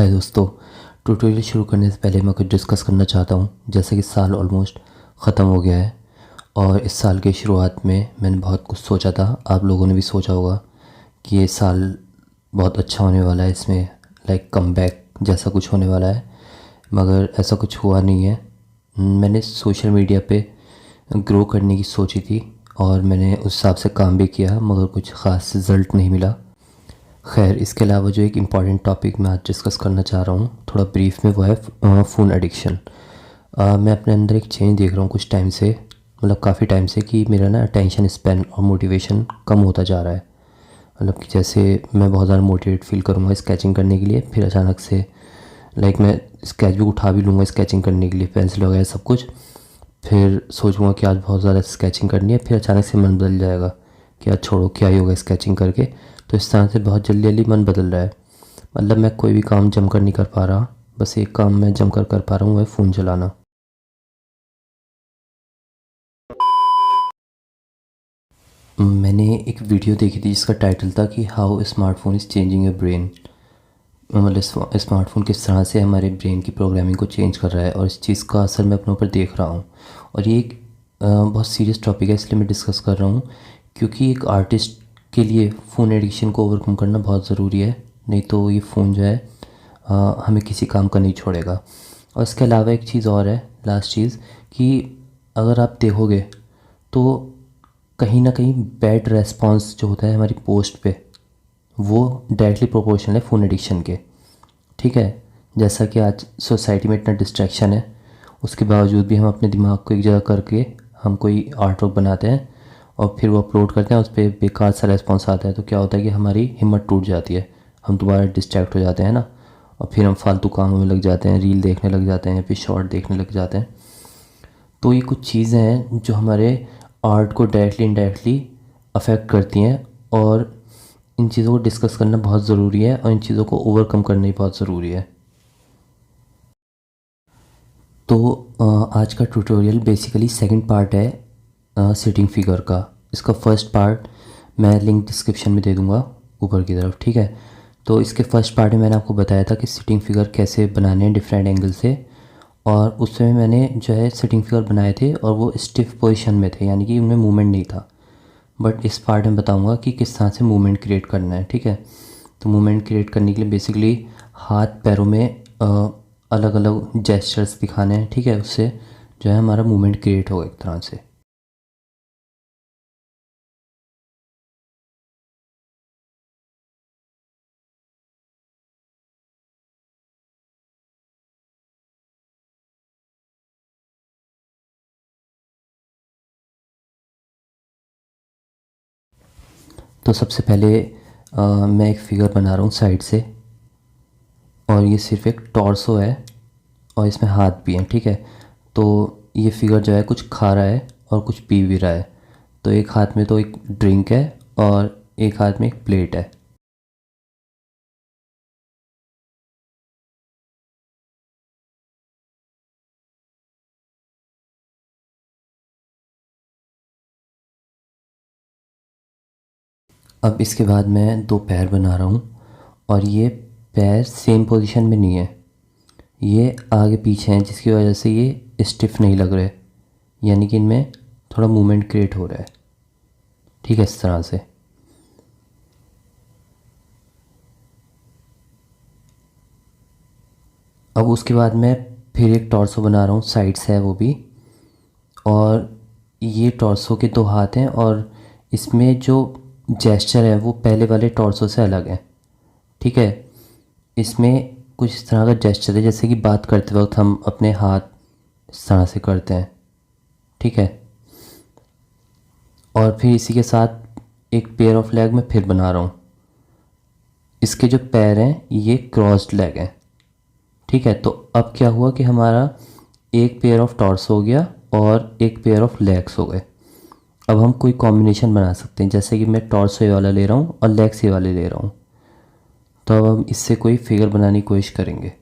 हाय दोस्तों। ट्यूटोरियल शुरू करने से पहले मैं कुछ डिस्कस करना चाहता हूँ। जैसे कि साल ऑलमोस्ट ख़त्म हो गया है और इस साल की शुरुआत में मैंने बहुत कुछ सोचा था। आप लोगों ने भी सोचा होगा कि ये साल बहुत अच्छा होने वाला है, इसमें लाइक कमबैक जैसा कुछ होने वाला है, मगर ऐसा कुछ हुआ नहीं है। मैंने सोशल मीडिया पे ग्रो करने की सोची थी और मैंने उस हिसाब से काम भी किया, मगर कुछ ख़ास रिज़ल्ट नहीं मिला। खैर, इसके अलावा जो एक इम्पॉर्टेंट टॉपिक मैं आज डिस्कस करना चाह रहा हूँ थोड़ा ब्रीफ में, वो है फ़ोन एडिक्शन। मैं अपने अंदर एक चेंज देख रहा हूँ कुछ टाइम से, मतलब काफ़ी टाइम से, कि मेरा ना अटेंशन स्पैन और मोटिवेशन कम होता जा रहा है। मतलब कि जैसे मैं बहुत ज़्यादा मोटिवेट फील करूँगा स्केचिंग करने के लिए, फिर अचानक से लाइक मैं स्केच बुक उठा भी लूँगा स्केचिंग करने के लिए, पेंसिल वगैरह सब कुछ, फिर सोचूंगा कि आज बहुत ज़्यादा स्केचिंग करनी है, फिर अचानक से मन बदल जाएगा कि आज छोड़ो, क्या ही होगा स्केचिंग करके। तो इस तरह से बहुत जल्दी जल्दी मन बदल रहा है। मतलब मैं कोई भी काम जमकर नहीं कर पा रहा, बस एक काम मैं जमकर कर पा रहा हूँ, वह फ़ोन चलाना। मैंने एक वीडियो देखी थी जिसका टाइटल था कि how smartphone is changing your brain. मतलब स्मार्टफोन किस तरह से हमारे ब्रेन की प्रोग्रामिंग को चेंज कर रहा है, और इस चीज़ का असर मैं अपने ऊपर देख रहा हूँ। और ये एक बहुत सीरियस टॉपिक है, इसलिए मैं डिस्कस कर रहा हूँ, क्योंकि एक आर्टिस्ट के लिए फ़ोन एडिक्शन को ओवरकम करना बहुत ज़रूरी है। नहीं तो ये फ़ोन जो है हमें किसी काम का नहीं छोड़ेगा। और इसके अलावा एक चीज़ और है, लास्ट चीज़, कि अगर आप देखोगे तो कहीं ना कहीं बैड रेस्पॉन्स जो होता है हमारी पोस्ट पे, वो डायरेक्टली प्रोपोर्शनल है फ़ोन एडिक्शन के। ठीक है। जैसा कि आज सोसाइटी में इतना डिस्ट्रैक्शन है, उसके बावजूद भी हम अपने दिमाग को एक जगह करके हम कोई आर्ट वर्क बनाते हैं और फिर वो अपलोड करते हैं, उस पर बेकार सा रेस्पॉन्स आता है, तो क्या होता है कि हमारी हिम्मत टूट जाती है, हम दोबारा डिस्ट्रैक्ट हो जाते हैं ना, और फिर हम फालतू कामों में लग जाते हैं, रील देखने लग जाते हैं, फिर शॉर्ट देखने लग जाते हैं। तो ये कुछ चीज़ें हैं जो हमारे आर्ट को डायरेक्टली इनडायरेक्टली अफेक्ट करती हैं, और इन चीज़ों को डिस्कस करना बहुत ज़रूरी है और इन चीज़ों को ओवरकम करना ही बहुत ज़रूरी है। तो आज का ट्यूटोरियल बेसिकली सेकंड पार्ट है सिटिंग फिगर का। इसका फर्स्ट पार्ट मैं लिंक डिस्क्रिप्शन में दे दूंगा ऊपर की तरफ, ठीक है। तो इसके फर्स्ट पार्ट में मैंने आपको बताया था कि सिटिंग फिगर कैसे बनाने हैं डिफरेंट एंगल से, और उसमें मैंने जो है सिटिंग फिगर बनाए थे और वो स्टिफ पोजीशन में थे, यानी कि उनमें मूवमेंट नहीं था। बट इस पार्ट में बताऊंगा कि किस तरह से मूवमेंट क्रिएट करना है, ठीक है। तो मूवमेंट क्रिएट करने के लिए बेसिकली हाथ पैरों में अलग अलग जेस्चर्स दिखाने हैं, ठीक है। उससे जो है हमारा मूवमेंट क्रिएट होगा एक तरह से। तो सबसे पहले मैं एक फिगर बना रहा हूँ साइड से, और ये सिर्फ एक टॉर्सो है और इसमें हाथ भी हैं, ठीक है। तो ये फिगर जो है कुछ खा रहा है और कुछ पी भी रहा है। तो एक हाथ में तो एक ड्रिंक है और एक हाथ में एक प्लेट है। अब इसके बाद मैं दो पैर बना रहा हूँ, और ये पैर सेम पोजीशन में नहीं है, ये आगे पीछे हैं, जिसकी वजह से ये स्टिफ नहीं लग रहे, यानी कि इनमें थोड़ा मूवमेंट क्रिएट हो रहा है, ठीक है, इस तरह से। अब उसके बाद मैं फिर एक टॉर्सो बना रहा हूँ, साइड से है वो भी, और ये टॉर्सो के दो हाथ हैं, और इसमें जो जेस्चर है वो पहले वाले टॉर्सो से अलग है, ठीक है। इसमें कुछ इस तरह का जेस्चर है जैसे कि बात करते वक्त हम अपने हाथ इस तरह से करते हैं, ठीक है। और फिर इसी के साथ एक पेयर ऑफ लेग मैं फिर बना रहा हूँ। इसके जो पैर हैं ये क्रॉस्ड लेग हैं, ठीक है। तो अब क्या हुआ कि हमारा एक पेयर ऑफ टॉर्स हो गया और एक पेयर ऑफ लेग्स हो गए। अब हम कोई कॉम्बिनेशन बना सकते हैं, जैसे कि मैं टॉर्स ये वाला ले रहा हूँ और लेग्स ये वाले ले रहा हूँ। तो अब हम इससे कोई फिगर बनाने की कोशिश करेंगे।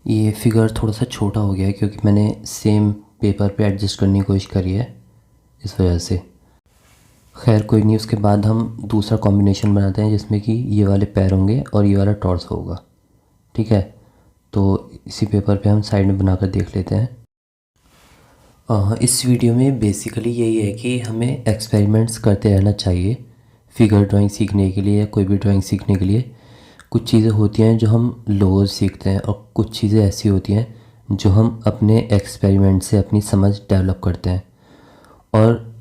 ये फिगर थोड़ा सा छोटा हो गया है क्योंकि मैंने सेम पेपर पे एडजस्ट करने की कोशिश करी है, इस वजह से। खैर कोई नहीं, उसके बाद हम दूसरा कॉम्बिनेशन बनाते हैं जिसमें कि ये वाले पैर होंगे और ये वाला टॉर्स होगा। ठीक है, तो इसी पेपर पे हम साइड में बनाकर देख लेते हैं। इस वीडियो में बेसिकली यही है कि हमें एक्सपेरिमेंट्स करते रहना चाहिए फिगर ड्राइंग सीखने के लिए या कोई भी ड्राइंग सीखने के लिए। कुछ चीज़ें होती हैं जो हम लोगों से सीखते हैं और कुछ चीज़ें ऐसी होती हैं जो हम अपने एक्सपेरिमेंट से अपनी समझ डेवलप करते हैं, और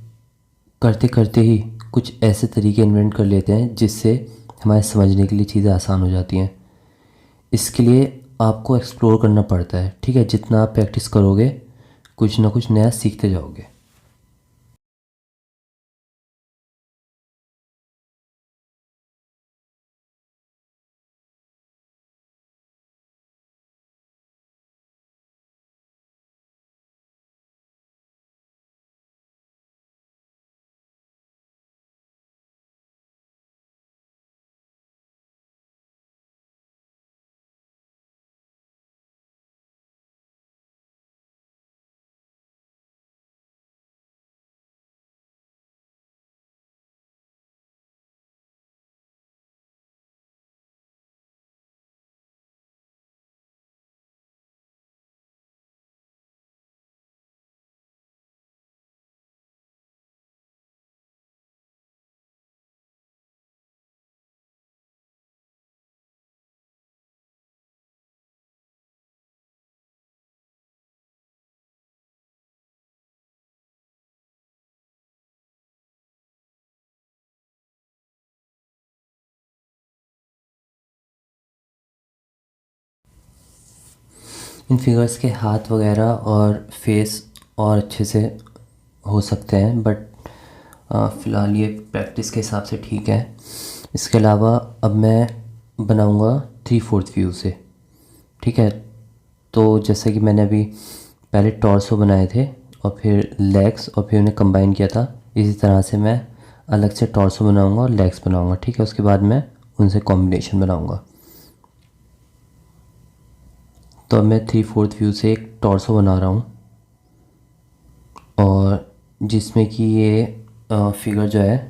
करते करते ही कुछ ऐसे तरीके इन्वेंट कर लेते हैं जिससे हमारे समझने के लिए चीज़ें आसान हो जाती हैं। इसके लिए आपको एक्सप्लोर करना पड़ता है। ठीक है, जितना आप प्रैक्टिस करोगे कुछ ना कुछ नया सीखते जाओगे। इन फिगर्स के हाथ वगैरह और फेस और अच्छे से हो सकते हैं, बट फ़िलहाल ये प्रैक्टिस के हिसाब से ठीक है। इसके अलावा अब मैं बनाऊंगा 3/4 व्यू से। ठीक है, तो जैसे कि मैंने अभी पहले टॉर्सो बनाए थे और फिर लेग्स और फिर उन्हें कंबाइन किया था, इसी तरह से मैं अलग से टॉर्सो बनाऊंगा और लेग्स बनाऊंगा। ठीक है, उसके बाद मैं उनसे कॉम्बिनेशन बनाऊंगा। तो अब मैं 3/4 व्यू से एक टॉर्सो बना रहा हूँ, और जिसमें कि ये फिगर जो है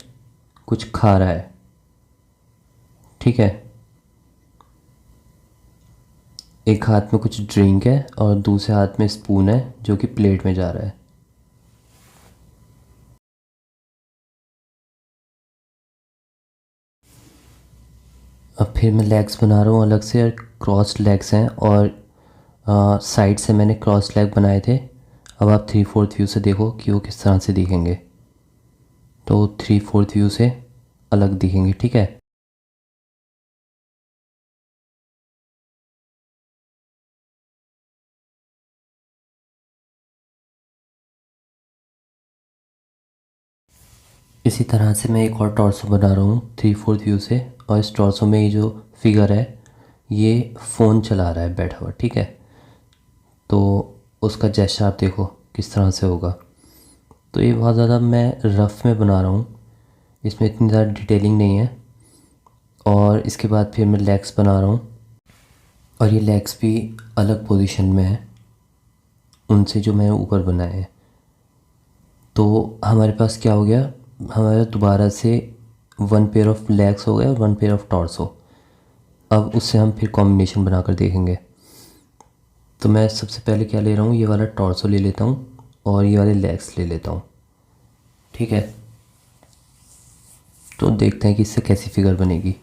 कुछ खा रहा है। ठीक है, एक हाथ में कुछ ड्रिंक है और दूसरे हाथ में स्पून है जो कि प्लेट में जा रहा है। अब फिर मैं लेग्स बना रहा हूँ अलग से, और क्रॉस लेग्स हैं और साइड से मैंने क्रॉस लेग बनाए थे। अब आप 3/4 व्यू से देखो कि वो किस तरह से दिखेंगे। तो 3/4 व्यू से अलग दिखेंगे। ठीक है, इसी तरह से मैं एक और टॉर्सो बना रहा हूँ 3/4 व्यू से, और इस टॉर्सो में ये जो फिगर है ये फ़ोन चला रहा है बैठा हुआ। ठीक है, तो उसका जेस्चर आप देखो किस तरह से होगा। तो ये बहुत ज़्यादा मैं रफ़ में बना रहा हूँ, इसमें इतनी ज़्यादा डिटेलिंग नहीं है। और इसके बाद फिर मैं लेग्स बना रहा हूँ, और ये लेग्स भी अलग पोजीशन में है उनसे जो मैंने ऊपर बनाए हैं। तो हमारे पास क्या हो गया, हमारा दोबारा से वन पेयर ऑफ लेग्स हो गया और वन पेयर ऑफ टॉर्स हो। अब उससे हम फिर कॉम्बिनेशन बनाकर देखेंगे। तो मैं सबसे पहले क्या ले रहा हूँ, ये वाला टॉर्सो ले लेता हूँ और ये वाले लेग्स ले लेता हूँ। ठीक है, तो देखते हैं कि इससे कैसी फिगर बनेगी।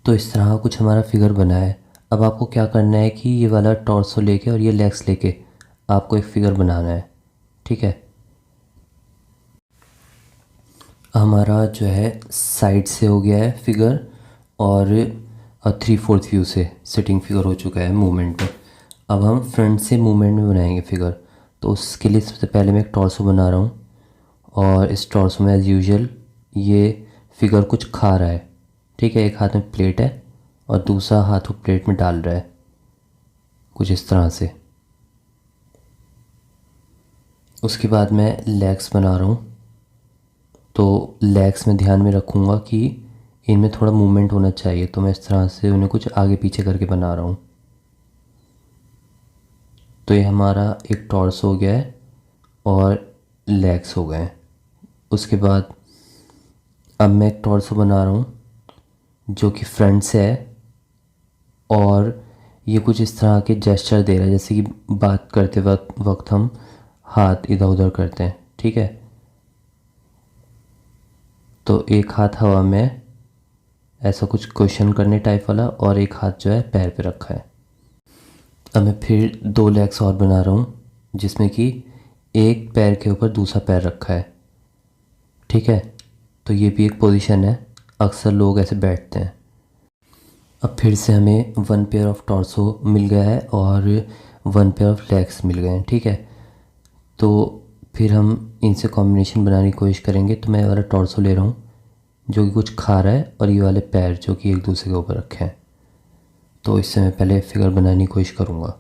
तो इस तरह का कुछ हमारा फिगर बना है। अब आपको क्या करना है कि ये वाला टॉर्सो लेके और ये लेग्स लेके आपको एक फ़िगर बनाना है, ठीक है। हमारा जो है साइड से हो गया है फिगर, और 3/4 व्यू से सिटिंग फिगर हो चुका है मूवमेंट में। अब हम फ्रंट से मूवमेंट में बनाएंगे फिगर। तो उसके लिए सबसे पहले मैं एक टॉर्सो बना रहा हूँ, और इस टॉर्सो में एज़ यूजुअल ये फिगर कुछ खा रहा है, ठीक है। एक हाथ में प्लेट है और दूसरा हाथ वो प्लेट में डाल रहा है, कुछ इस तरह से। उसके बाद मैं लेग्स बना रहा हूँ। तो लेग्स में ध्यान में रखूँगा कि इनमें थोड़ा मूवमेंट होना चाहिए, तो मैं इस तरह से उन्हें कुछ आगे पीछे करके बना रहा हूँ। तो ये हमारा एक टॉर्स हो गया है और लेग्स हो गए हैं। उसके बाद अब मैं एक टॉर्सो बना रहा हूँ जो कि फ्रंट से है, और ये कुछ इस तरह के जेस्चर दे रहा है, जैसे कि बात करते वक्त हम हाथ इधर उधर करते हैं, ठीक है। तो एक हाथ हवा में ऐसा कुछ क्वेश्चन करने टाइप वाला, और एक हाथ जो है पैर पे रखा है। अब मैं फिर 2 लेग्स और बना रहा हूँ, जिसमें कि एक पैर के ऊपर दूसरा पैर रखा है, ठीक है। तो ये भी एक पोजीशन है, अक्सर लोग ऐसे बैठते हैं। अब फिर से हमें 1 पेयर ऑफ टॉर्सो मिल गया है और 1 पेयर ऑफ लेग्स मिल गए हैं, ठीक है। तो फिर हम इनसे कॉम्बिनेशन बनाने की कोशिश करेंगे। तो मैं ये वाला टॉर्सो ले रहा हूँ जो कि कुछ खा रहा है, और ये वाले पैर जो कि एक दूसरे के ऊपर रखे हैं। तो इससे मैं पहले फिगर बनाने की कोशिश करूँगा।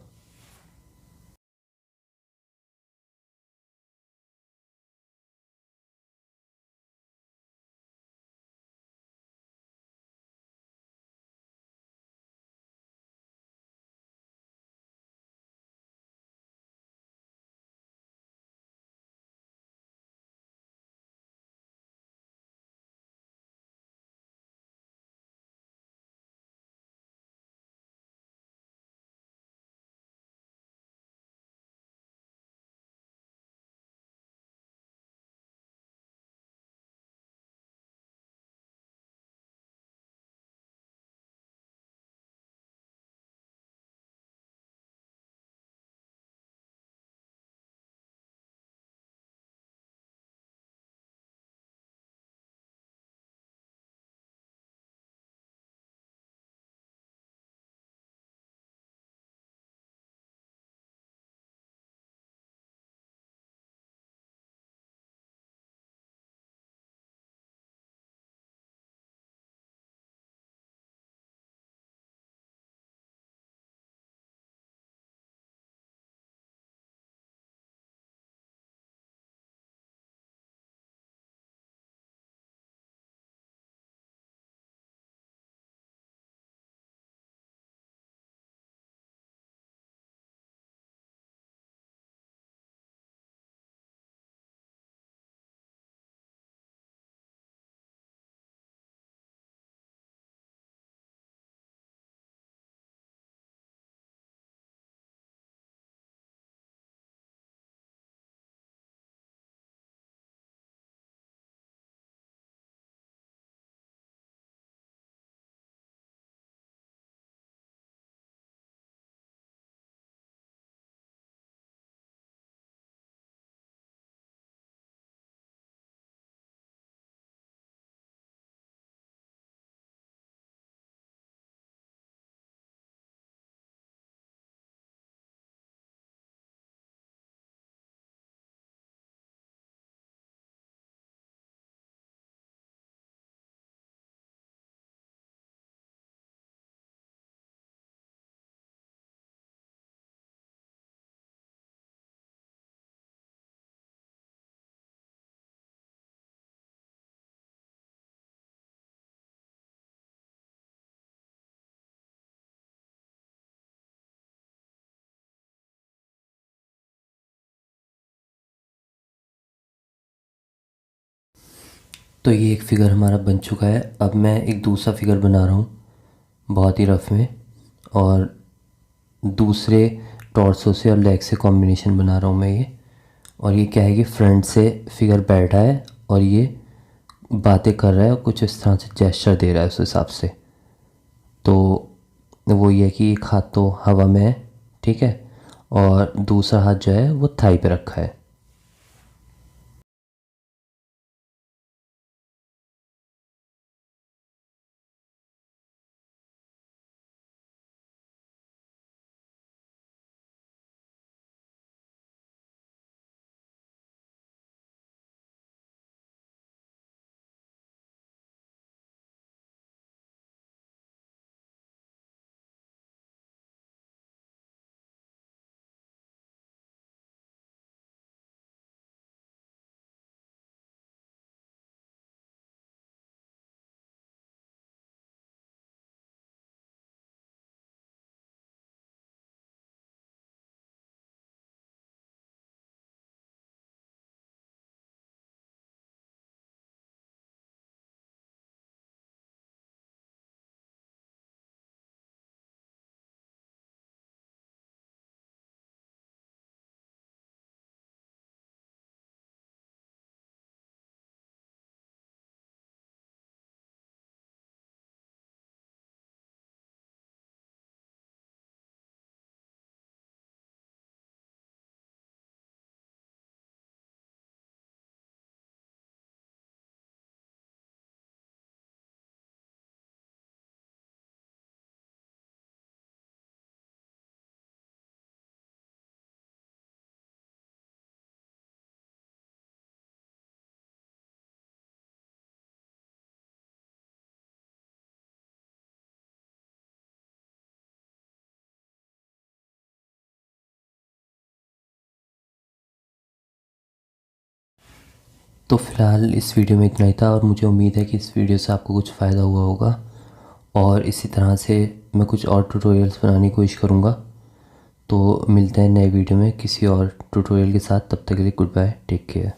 तो ये एक फ़िगर हमारा बन चुका है। अब मैं एक दूसरा फ़िगर बना रहा हूँ बहुत ही रफ में, और दूसरे टॉर्सो से और लेग से कॉम्बिनेशन बना रहा हूँ मैं ये। और ये क्या है कि फ्रंट से फिगर बैठा है और ये बातें कर रहा है और कुछ इस तरह से जेस्चर दे रहा है उस हिसाब से। तो वो ये है कि एक हाथ तो हवा में है, ठीक है, और दूसरा हाथ जो है वो थाई पे रखा है। तो फ़िलहाल इस वीडियो में इतना ही था, और मुझे उम्मीद है कि इस वीडियो से आपको कुछ फ़ायदा हुआ होगा, और इसी तरह से मैं कुछ और ट्यूटोरियल्स बनाने की कोशिश करूँगा। तो मिलते हैं नए वीडियो में किसी और ट्यूटोरियल के साथ, तब तक के लिए गुड बाय, टेक केयर।